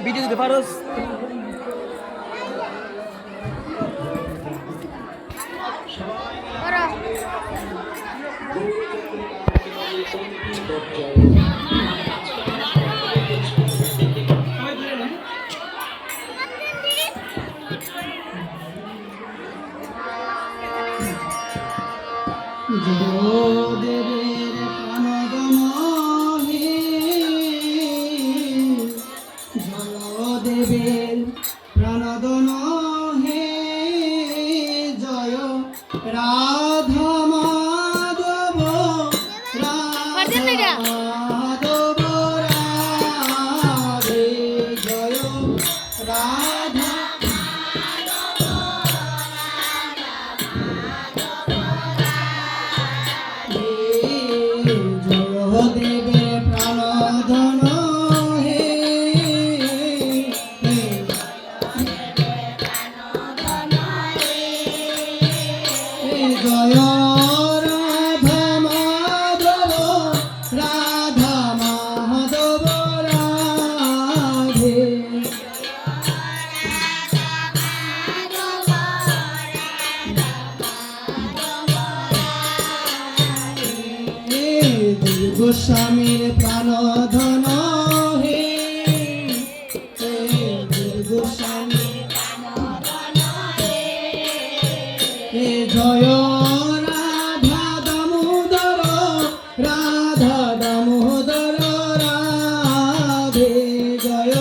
video দিতে পারোস দেবের প্রাণদন হে জয়দেবের প্রাণদন হে জয় রাধা মাধব রাধা মাধব রাধে জয় রাধা দেবে প্রাণধন হে জয় রাধা মাধব রাধা মাধব রাধে গোস্বামীর প্রাণধন হে গোস্বামীর হে জয় রাধা দামোদর রাধা দামোদর রাধে জয়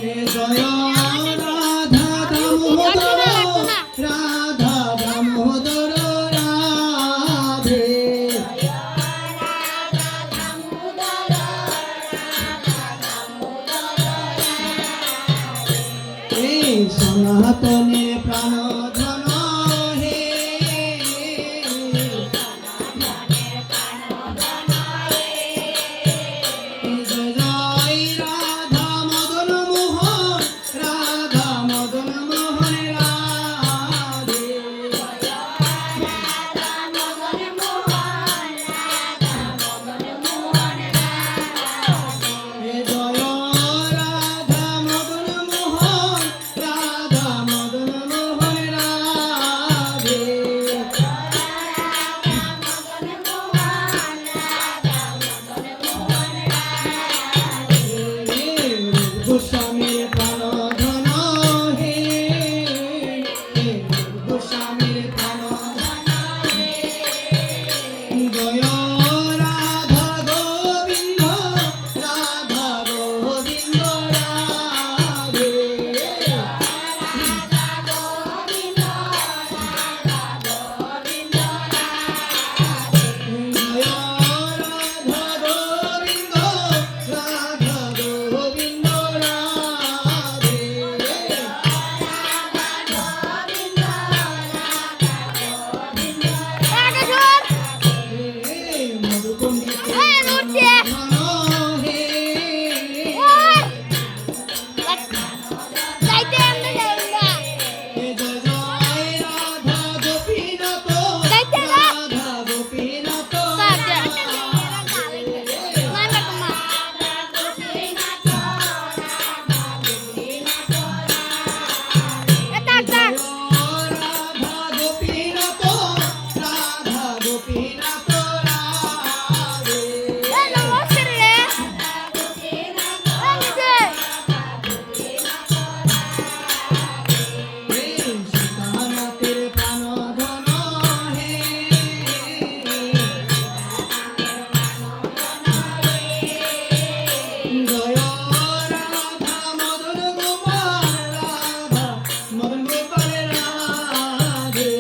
হে জয় রাধা দামোদর রাধা দামোদর রাধে এই সনাতনে প্রাণধন হে জয় রাধা মদন মোহন রাধা মদন মোহন রাধে হে জয় রাধা মদন মোহন রাধা মদন মোহন রাধে গোস্বামীর প্রাণধন হে গোস্বামীর প্রাণধন জয় রাধা গোবিন্দ রাধা গোবিন্দ রাধে জয় রাধা গোবিন্দ রাধা গোবিন্দ রাধে মধুকুণ্ডিত হে জয় রাধা গোপীনাথ রাধা গোপীনাথ রাধা গোপীনাথ রাধা গোপীনাথ রাধে সীতানাথের প্রাণধন হে জয় রাধা মদন গোপাল রাধা মদন গোপাল রাধে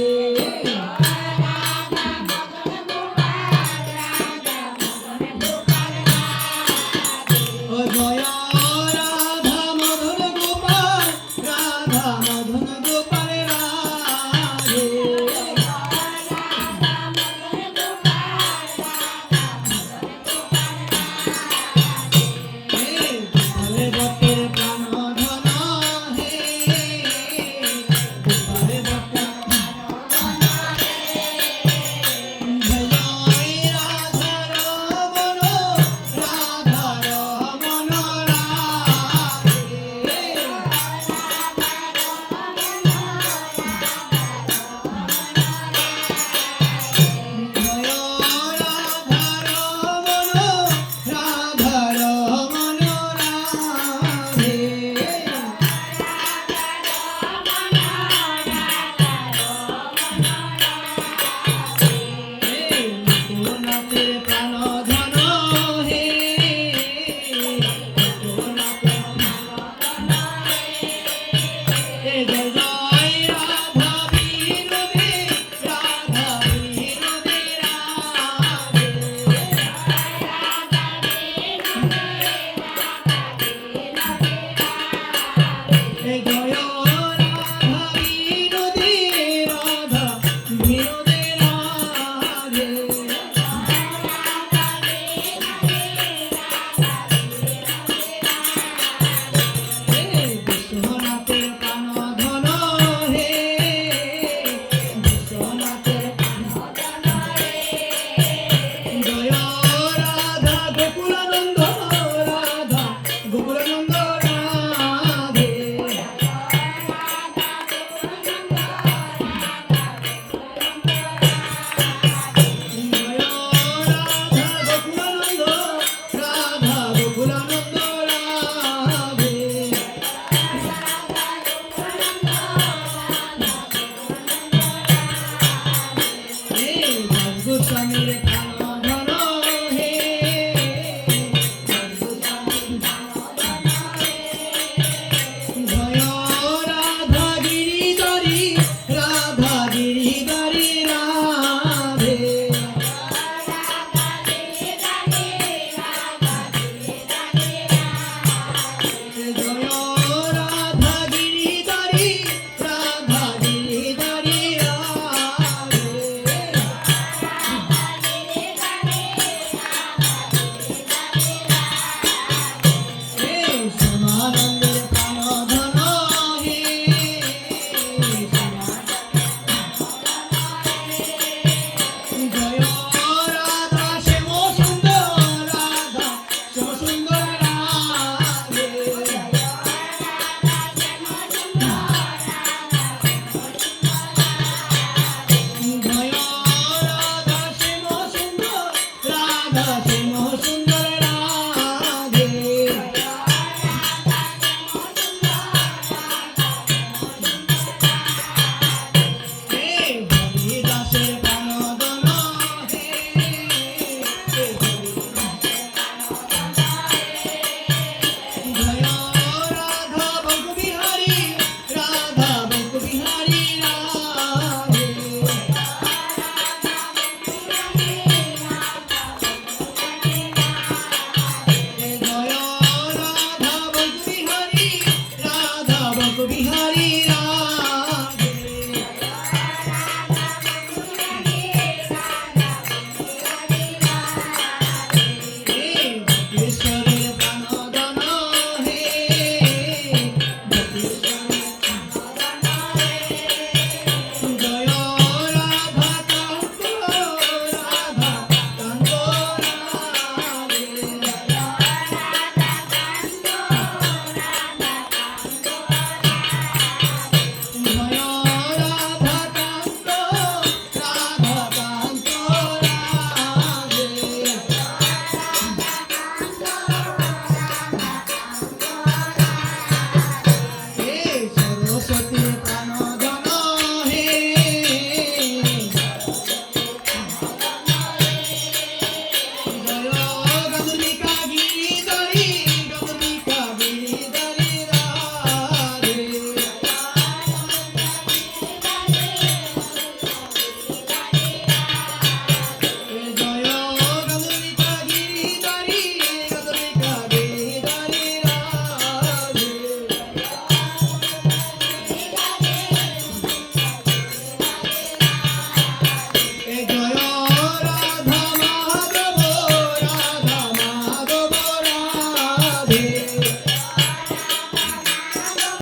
গোস্বামীর কাল